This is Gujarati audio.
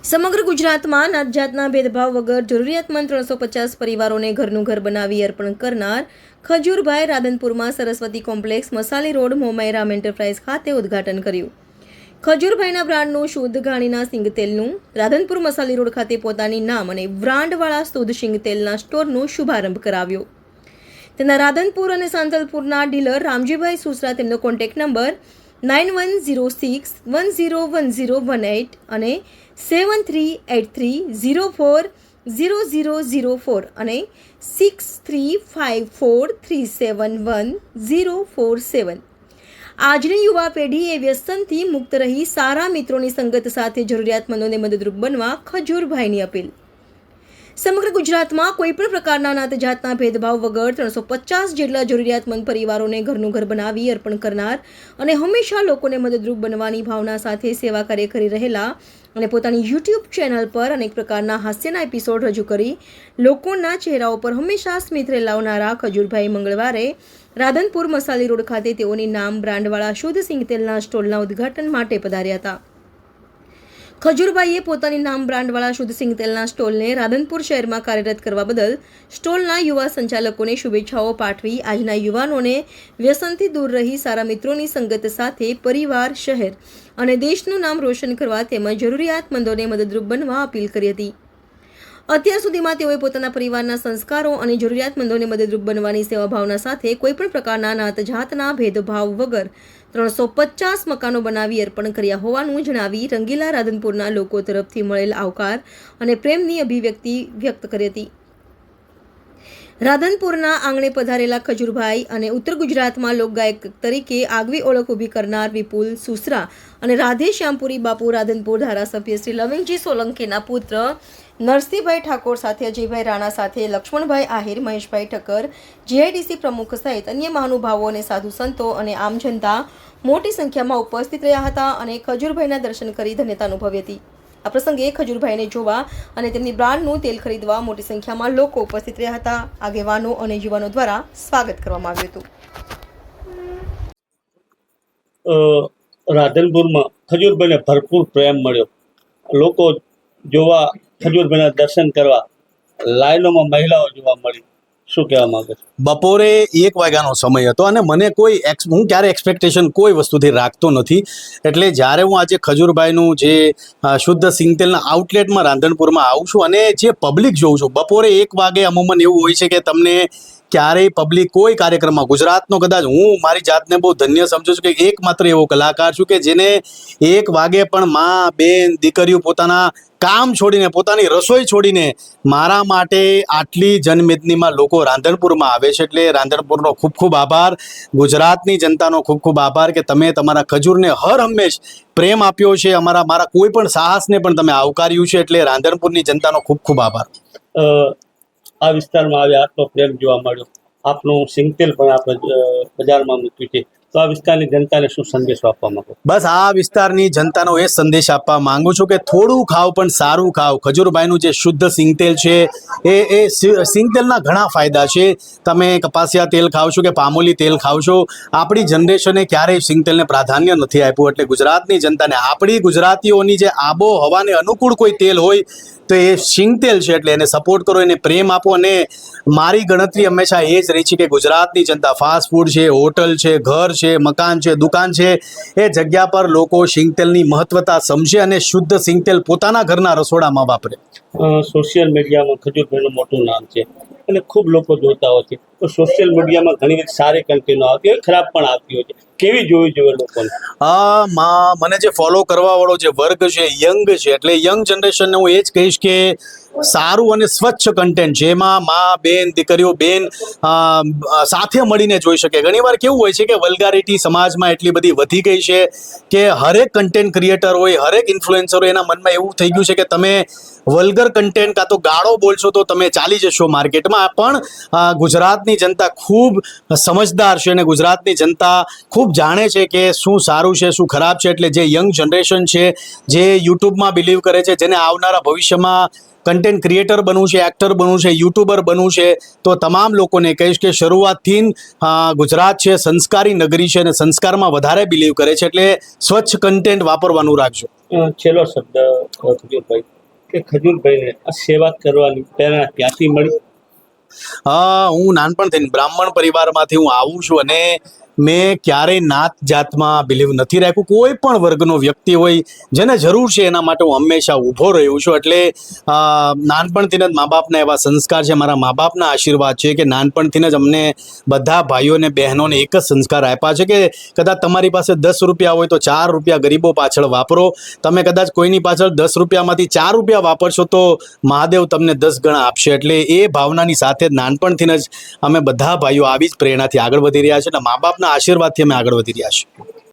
સમગ્ર ગુજરાતમાં નાત જાતના ભેદભાવ વગર જરૂરિયાતમંદ 350 પરિવારોને ઘરનું ઘર બનાવી અર્પણ કરનાર Khajurbhai રાધનપુરમાં Saraswati complex મસાલી road Momai enterprise ખાતે ઉદ્ઘાટન કર્યું. ખજૂરભાઈના બ્રાન્ડનું શુદ્ધ ઘાણીના સિંગ તેલનું રાધનપુર મસાલી રોડ ખાતે પોતાની નામ અને બ્રાન્ડવાળા શુદ્ધ સિંગ તેલના સ્ટોરનો શુભારંભ કરાવ્યો. તેના રાધનપુર અને સાંતલપુરના ડીલર રામજીભાઈ સુસરા તેમનો કોન્ટેક્ટ નંબર 9106101018 અને 7383040004 અને 6354371047. આજની યુવા પેઢી એ વ્યસનથી મુક્ત રહી સારા મિત્રોની સંગત સાથે જરૂરિયાતમંદોને મદદરૂપ બનવા ખજૂરભાઈની અપીલ. સમગ્ર ગુજરાતમાં કોઈપણ પ્રકારના નાત જાતના ભેદભાવ વગર 350 જેટલા જરૂરિયાતમંદ પરિવારોને ઘરનું ઘર બનાવી અર્પણ કરનાર અને હંમેશા લોકોને મદદરૂપ બનવાની ભાવના સાથે સેવા કાર્ય કરી રહેલા અને પોતાની યુટ્યુબ ચેનલ પર અનેક પ્રકારના હાસ્યના એપિસોડ રજૂ કરી લોકોના ચહેરાઓ પર હંમેશા સ્મિત રેલાવનારા ખજૂરભાઈ મંગળવારે રાધનપુર મસાલી રોડ ખાતે તેઓની નામ બ્રાન્ડવાળા શુદ્ધ સિંગ તેલના સ્ટોલના ઉદ્ઘાટન માટે પધાર્યા હતા. ખજૂરભાઈએ પોતાની નામ બ્રાન્ડવાળા શુદ્ધ સિંગ તેલના સ્ટોલને રાધનપુર શહેરમાં કાર્યરત કરવા બદલ સ્ટોલના યુવા સંચાલકોને શુભેચ્છાઓ પાઠવી આજના યુવાનોને વ્યસનથી દૂર રહી સારા મિત્રોની સંગત સાથે પરિવાર, શહેર અને દેશનું નામ રોશન કરવા તેમજ જરૂરિયાતમંદોને મદદરૂપ બનવા અપીલ કરી હતી. અત્યાર સુધીમાં તેઓએ પોતાના પરિવારના સંસ્કારો અને જરૂરિયાતમંદોને મદદરૂપ બનવાની સેવા ભાવના સાથે કોઈપણ પ્રકારના નાત જાતના ભેદભાવ વગર 350 મકાનો બનાવી અર્પણ કર્યા હોવાનું જણાવી રંગીલા રાધનપુરના લોકો તરફથી મળેલ આવકાર અને પ્રેમની અભિવ્યક્તિ વ્યક્ત કરી હતી. રાધનપુરના આંગણે પધારેલા ખજૂરભાઈ અને ઉત્તર ગુજરાતમાં લોકગાયક તરીકે આગવી ઓળખ ઊભી કરનાર વિપુલ સુસરા અને રાધે શ્યામપુરી બાપુ રાધનપુર ધારાસભ્ય શ્રી લવિંગજી સોલંકીના પુત્ર નરસિંહભાઈ ઠાકોર સાથે અજયભાઈ રાણા સાથે લક્ષ્મણભાઈ આહિર, મહેશભાઈ ઠક્કર, જીઆઈડીસી પ્રમુખ સહિત અન્ય મહાનુભાવો અને સાધુ સંતો અને આમ જનતા મોટી સંખ્યામાં ઉપસ્થિત રહ્યા હતા અને ખજૂરભાઈના દર્શન કરી ધન્યતા અનુભવી હતી. આ પ્રસંગે ખજૂરભાઈને જોવા અને તેમની બ્રાન્ડનું તેલ ખરીદવા મોટી સંખ્યામાં લોકો ઉપસ્થિત રહ્યા હતા. આગેવાનો અને યુવાનો દ્વારા સ્વાગત કરવામાં આવ્યું હતું. રાધનપુરમાં ખજૂરભાઈને ભરપૂર પ્રેમ મળ્યો. લોકો જોવા, ખજૂરભાઈના દર્શન કરવા લાઈનોમાં મહિલાઓ જોવા મળી. શું કહેવા માંગે છે? બપોરે 1 વાગ્યાનો સમય હતો અને મને હું ક્યારે એક્સપેક્ટેશન કોઈ વસ્તુથી રાખતો નથી. એટલે જ્યારે હું આજે ખજૂરભાઈનું જે શુદ્ધ સિંગ તેલના આઉટલેટમાં રાધનપુરમાં આવું છું અને જે પબ્લિક જોઉં છું, બપોરે 1 વાગે અમુમન એવું હોય છે કે તમને ક્યારેય પબ્લિક કોઈ કાર્યક્રમમાં, ગુજરાતનો કદાચ હું મારી જાતને બહુ ધન્ય સમજુ છું કે એકમાત્ર એવો કલાકાર છું કે જેને 1 વાગે પણ મા, બેન, દીકરીઓ પોતાના કામ છોડીને, પોતાની રસોઈ છોડીને મારા માટે આટલી જનમેદનીમાં લોકો રાધનપુરમાં આવે છે. એટલે રાધનપુરનો ખૂબ ખૂબ આભાર, ગુજરાતની જનતાનો ખૂબ ખૂબ આભાર કે તમે તમારા ખજૂરને હર હંમેશ પ્રેમ આપ્યો છે. મારા કોઈ પણ સાહસને પણ તમે આવકાર્યું છે. એટલે રાધનપુરની જનતાનો ખૂબ ખૂબ આભાર. આ વિસ્તારમાં આવ્યા, આટલો પ્રેમ જોવા મળ્યો. આપનું સિંગતેલ પણ આપણે બજારમાં મૂક્યું છે, તો આ વિસ્તારની જનતાને શું સંદેશો આપવા માંગો? બસ આ વિસ્તારની જનતાનો એ સંદેશ આપવા માંગુ છું કે થોડું ખાવ પણ સારું ખાવ. ખજૂરભાઈનું જે શુદ્ધ સિંગતેલ છે એ સિંગતેલના ઘણા ફાયદા છે. તમે કપાસિયા તેલ ખાવ છો કે પામોલી તેલ ખાવ છો, આપણી જનરેશને ક્યારેય સિંગતેલને પ્રાધાન્ય નથી આપ્યું. એટલે ગુજરાતની જનતાને, આપણી ગુજરાતીઓની જે આબોહવાને અનુકૂળ કોઈ તેલ હોય તો એ સિંગતેલ છે. એટલે એને સપોર્ટ કરો, એને પ્રેમ આપો. અને મારી ગણતરી હંમેશા એ જ રહી છે કે ગુજરાતની જનતા ફાસ્ટ ફૂડ છે, હોટલ છે, ઘર છે, મકાન છે, દુકાન છે, એ જગ્યા પર લોકો સિંગતેલની મહત્વતા સમજે અને શુદ્ધ સિંગતેલ પોતાના ઘરના રસોડામાં વાપરે. સોશિયલ મીડિયામાં ખજૂરભાઈનું મોટું નામ છે અને ખૂબ લોકો જોતા હોય છે. તો સોશિયલ મીડિયામાં ઘણી બધી સારી કન્ટેન્ટો આવતી હોય, ખરાબ પણ આવતી હોય છે. કેવી જોવી જોઈએ લોકોને? મને જે ફોલો કરવા વાળો જે વર્ગ છે, યંગ છે, એટલે યંગ જનરેશનને હું એ જ કહીશ કે સારું અને સ્વચ્છ કન્ટેન્ટ જેમાં મા, બેન, દીકરીઓ સાથે મળીને જોઈ શકે. ઘણીવાર કેવું હોય છે કે વલ્ગારિટી સમાજમાં એટલી બધી વધી ગઈ છે કે હરેક કન્ટેન્ટ ક્રિએટર હોય, હરેક ઇન્ફ્લુએન્સર હોય, એના મનમાં એવું થઈ ગયું છે કે તમે વલ્ગર કન્ટેન્ટ કાં તો ગાળો બોલશો તો તમે ચાલી જશો માર્કેટમાં. પણ ગુજરાતની જનતા ખૂબ સમજદાર છે અને ગુજરાતની જનતા ખૂબ જાણે છે કે શું સારું છે, શું ખરાબ છે. એટલે જે યંગ જનરેશન છે, જે યુટ્યુબમાં બિલીવ કરે છે, જેને આવનારા ભવિષ્યમાં કન્ટેન્ટ ક્રિએટર બનવું છે, એક્ટર બનવું છે, યુટ્યુબર બનવું છે, તો તમામ લોકોને કહીશ કે શરૂઆતથી ગુજરાત છે સંસ્કારી નગરી છે અને સંસ્કારમાં વધારે બિલીવ કરે છે. એટલે સ્વચ્છ કન્ટેન્ટ વાપરવાનું રાખજો. છેલ્લો શબ્દ ખજૂરભાઈ. કે ખજૂરભાઈને આ સેવા કરવાની પ્રેરણા ક્યાંથી મળી? હું નાનપણથી બ્રાહ્મણ પરિવારમાંથી હું આવું છું અને મેં ક્યારેય નાત જાતમાં બિલીવ નથી રાખ્યું. કોઈ પણ વર્ગનો વ્યક્તિ હોય જેને જરૂર છે એના માટે હું હંમેશા ઊભો રહ્યો છું. એટલે નાનપણથી જ મા બાપના એવા સંસ્કાર છે, મારા મા બાપના આશીર્વાદ છે કે નાનપણથી જ અમને બધા ભાઈઓને બહેનોને એક જ સંસ્કાર આપ્યા છે કે કદાચ તમારી પાસે 10 રૂપિયા હોય તો 4 રૂપિયા ગરીબો પાછળ વાપરો. તમે કદાચ કોઈની પાછળ 10 રૂપિયામાંથી 4 રૂપિયા વાપરશો તો મહાદેવ તમને 10 ગણા આપશે. એટલે એ ભાવનાની સાથે જ નાનપણથી જ અમે બધા ભાઈઓ આવી જ પ્રેરણાથી આગળ વધી રહ્યા છે અને મા બાપના આશીર્વાદથી અમે આગળ વધી રહ્યા છીએ.